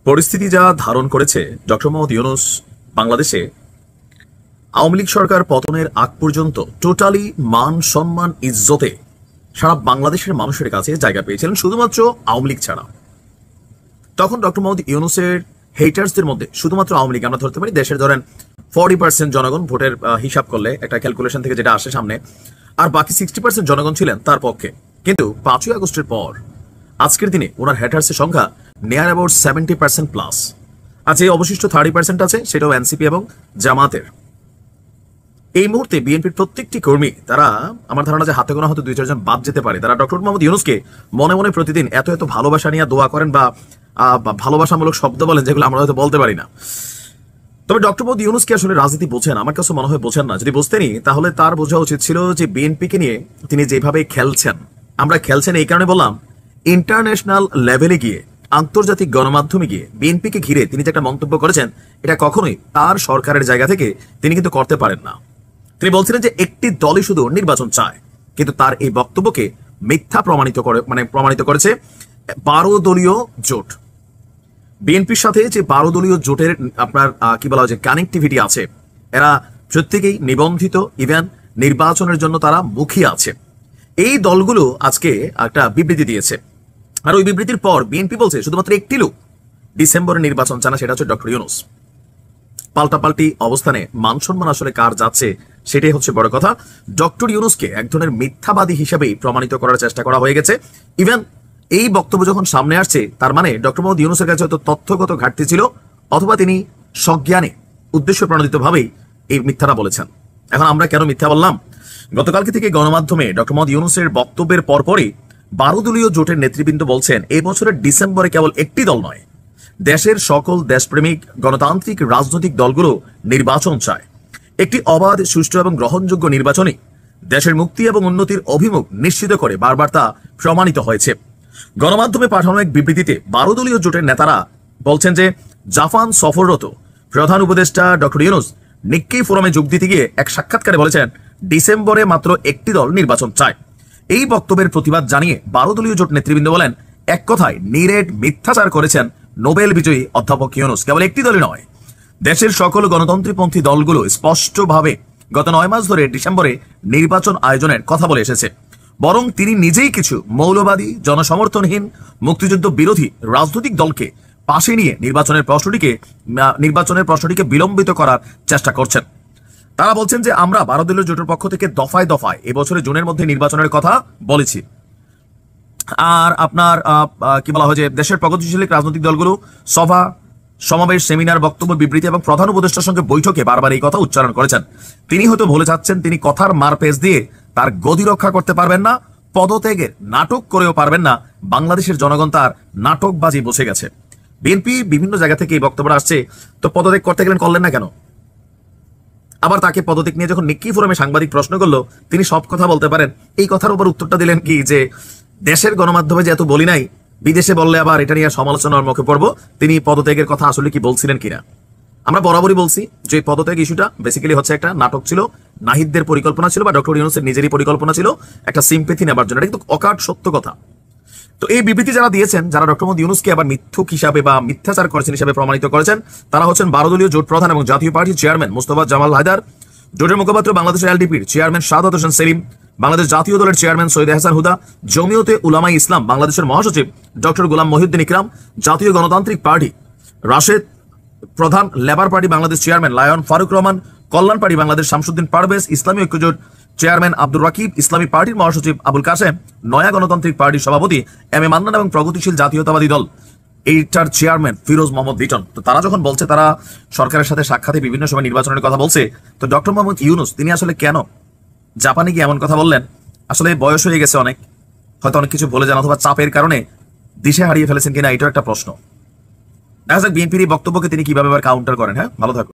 পরিস্থিতি যা ধারণ করেছে ডক্টর মোহাম্মদ ইউনূস বাংলাদেশে আওয়ামী লীগ সরকার পতনের আগ পর্যন্ত টোটালি মান সম্মান ইজ্জতে সারা বাংলাদেশের মানুষের কাছে জায়গা পেয়েছিলেন শুধুমাত্র আওয়ামী লীগ ছাড়া। তখন ডক্টর মোহাম্মদ ইউনূসের হেটার্সদের মধ্যে শুধুমাত্র আওয়ামী লীগ আমরা ধরতে পারি, দেশের ধরেন 40% জনগণ ভোটের হিসাব করলে একটা ক্যালকুলেশন থেকে যেটা আসে সামনে, আর বাকি 60% জনগণ ছিলেন তার পক্ষে। কিন্তু 5ই আগস্টের পর আজকের দিনে ওনার হেটার্সের সংখ্যা নিয়ার অ্যাবাউট 70% প্লাস। আর যে অবশিষ্ট 30% আছে সেটাও এনসিপি এবং জামাতের। এই মুহূর্তে বিএনপির প্রত্যেকটি কর্মী তারা আমার ধারণা যে হাতে গোনা হয়তো 2-4 জন বাদ যেতে পারে, তারা ডক্টর মোহাম্মদ ইউনূসকে মনে মনে প্রতিদিন এত এত ভালোবাসা নিয়ে দোয়া করেন বা ভালোবাসামূলক শব্দ বলেন যেগুলো আমরা হয়তো বলতে পারি না। তবে ডক্টর মোহাম্মদ ইউনূস কি আসলে রাজনীতি বোঝেন? আমার কাছে মনে হয় বোঝেন না। যদি বুঝতেনই তাহলে তার বোঝা উচিত ছিল যে বিএনপিকে নিয়ে তিনি যেভাবে খেলছেন, আমরা খেলছেন এই কারণে বললাম, ইন্টারন্যাশনাল লেভেলে গিয়ে আন্তর্জাতিক গণমাধ্যমে গিয়ে বিএনপিকে ঘিরে তিনি যে একটা মন্তব্য করেছেন, এটা কখনোই তার সরকারের জায়গা থেকে তিনি কিন্তু করতে পারেন না। তিনি বলছিলেন যে একটি দলই শুধু নির্বাচন চায়, কিন্তু তার এই বক্তব্যকে মিথ্যা প্রমাণিত করেছে 12 দলীয় জোট। বিএনপির সাথে যে 12 দলীয় জোটের আপনার কি বলা হয় যে কানেক্টিভিটি আছে, এরা প্রত্যেকেই নিবন্ধিত, ইভেন নির্বাচনের জন্য তারা মুখিয়ে আছে। এই দলগুলো আজকে একটা বিবৃতি দিয়েছে, আর ওই বিবৃতির পর বিএনপি বলছে শুধুমাত্র একটি লোক ডিসেম্বরে নির্বাচন চায় না, সেটা হচ্ছে ডক্টর ইউনূস। পাল্টাপাল্টি অবস্থানে মান সম্মান আসলে কার যাচ্ছে সেটাই হচ্ছে বড় কথা। ডক্টর ইউনূসকে এক ধরনের মিথ্যাবাদী হিসেবেই প্রমাণিত করার চেষ্টা করা হয়ে গেছে। ইভেন এই বক্তব্য যখন সামনে আসছে, তার মানে ডক্টর মোহাম্মদ ইউনূসের কাছে হয়তো তথ্যগত ঘাটতি ছিল, অথবা তিনি সজ্ঞানে উদ্দেশ্য প্রণোদিত ভাবেই এই মিথ্যাটা বলেছেন। এখন আমরা কেন মিথ্যা বললাম? গতকালকে থেকে গণমাধ্যমে ডক্টর মোহাম্মদ ইউনূসের বক্তব্যের পরপরই 12 দলীয় জোটের নেতৃবৃন্দ বলছেন এই বছরের ডিসেম্বরে কেবল একটি দল নয়, দেশের সকল দেশপ্রেমিক গণতান্ত্রিক রাজনৈতিক দলগুলো নির্বাচন চায়। একটি অবাধ, সুষ্ঠু এবং গ্রহণযোগ্য নির্বাচনই দেশের মুক্তি এবং উন্নতির অভিমুখ নিশ্চিত করে বারবার তা প্রমাণিত হয়েছে। গণমাধ্যমে পাঠানো এক বিবৃতিতে 12 দলীয় জোটের নেতারা বলছেন যে জাপান সফররত প্রধান উপদেষ্টা ডক্টর ইউনূস নিক্কেই ফোরামে যোগ দিতে গিয়ে এক সাক্ষাৎকারে বলেছেন ডিসেম্বরে মাত্র একটি দল নির্বাচন চায়। এই বক্তব্যের প্রতিবাদ জানিয়ে 12 দলীয় জোট নেতৃবৃন্দ বলেন, এক কথায় নিরেট মিথ্যাচার করেছেন নোবেল বিজয়ী অধ্যাপক ইউনূস। কেবল একটি দলই নয়, দেশের সকল গণতন্ত্রপন্থী দলগুলো স্পষ্টভাবে গত 9 মাস ধরে ডিসেম্বরে নির্বাচন আয়োজনের কথা বলে এসেছে। বরং তিনি নিজেই কিছু মৌলবাদী, জনসমর্থনহীন, মুক্তিযুদ্ধ বিরোধী রাজনৈতিক দলকে পাশে নিয়ে নির্বাচনের প্রশ্নটিকে বিলম্বিত করার চেষ্টা করছেন। তারা বলছেন যে আমরা 12 দলীয় জোটের পক্ষ থেকে দফায় দফায় এবছরের জুনের মধ্যে নির্বাচনের কথা বলেছি। আর আপনার কি বলা হয় যে দেশের প্রগতিশীল রাজনৈতিক দলগুলো সভা, সমাবেশ, সেমিনার, বক্তব্য, বিবৃতি এবং প্রধান উপদেষ্টার সঙ্গে বৈঠকে বারবার এই কথা উচ্চারণ করেছেন। তিনি হয়তো ভুলে যাচ্ছেন তিনি কথার মারপেচ দিয়ে তার গদি রক্ষা করতে পারবেন না, পদত্যাগের নাটক করেও পারবেন না। বাংলাদেশের জনগণ তার নাটকবাজি বসে গেছে। বিএনপি বিভিন্ন জায়গা থেকে এই বক্তব্য আসছে, তো পদত্যাগ করতে গেলেন, করলেন না কেন? আবার তাকে পদত্যাগ নিয়ে যখন নিক্কি ফোরামে সাংবাদিক প্রশ্ন করলো, তিনি সব কথা বলতে পারেন, এই কথার উপর উত্তরটা দিলেন কি যে দেশের গণমাধ্যমে যেহেতু বলি নাই, বিদেশে বললে আবার এটা নিয়ে সমালোচনার মুখে পড়বো। তিনি পদত্যাগের কথা আসলে কি বলছিলেন কিনা? আমরা বরাবরই বলছি যে পদত্যাগ ইস্যুটা বেসিক্যালি হচ্ছে একটা নাটক ছিল, নাহিদদের পরিকল্পনা ছিল বা ডক্টর ইউনূসের নিজেরই পরিকল্পনা ছিল একটা সিম্পেথি নেবার জন্য। এটা কিন্তু অকাট সত্য কথা। তো এই বিবৃতি যারা দিয়েছেন, যারা ডক্টর মোহাম্মদ ইউনূসকে আবার মিথ্যুক হিসাবে বা মিথ্যাচার করেছেন হিসাবে প্রমাণিত করেছেন, তারা হচ্ছেন 12 দলীয় জোট প্রধান এবং জাতীয় পার্টির চেয়ারম্যান মোস্তফা জামাল হায়দার, জোটের মুখপাত্র বাংলাদেশের এলডিপির চেয়ারম্যান সাদাত হোসেন সেলিম, বাংলাদেশ জাতীয় দলের চেয়ারম্যান সৈয়দ এহসান হুদা, জমিয়তে উলামায়ে ইসলাম বাংলাদেশের মহাসচিব ডক্টর গোলাম মহিউদ্দিন ইকরাম, জাতীয় গণতান্ত্রিক party Rashed Prodhan, labour party Bangladesh chairman lion Faruk Rahman, Kalyan party Bangladesh Shamsuddin Parvez, Islami Oikya Jote chairman Abdur Rakib, ইসলামী পার্টির মহাসচিব আবুল কাসেম, নয়া গণতান্ত্রিক পার্টির সভাপতি এম এ মান্নান এবং প্রগতিশীল জাতীয়তাবাদী দল এইটার চেয়ারম্যান ফিরোজ মোহাম্মদ লিটন। তো তারা যখন বলছে তারা সরকারের সাথে সাক্ষাতে বিভিন্ন সময় নির্বাচনের কথা বলছে, তো ডক্টর মোহাম্মদ ইউনূস তিনি আসলে কেন জাপানে গিয়ে এমন কথা বললেন? আসলে বয়স হয়ে গেছে অনেক, হয়তো অনেক কিছু বলে যান, অথবা চাপের কারণে দিশে হারিয়ে ফেলেছেন কিনা, এটাও একটা প্রশ্ন। দেখা যাক বিএনপির এই বক্তব্যকে তিনি কিভাবে কাউন্টার করেন। হ্যাঁ, ভালো থাকুন।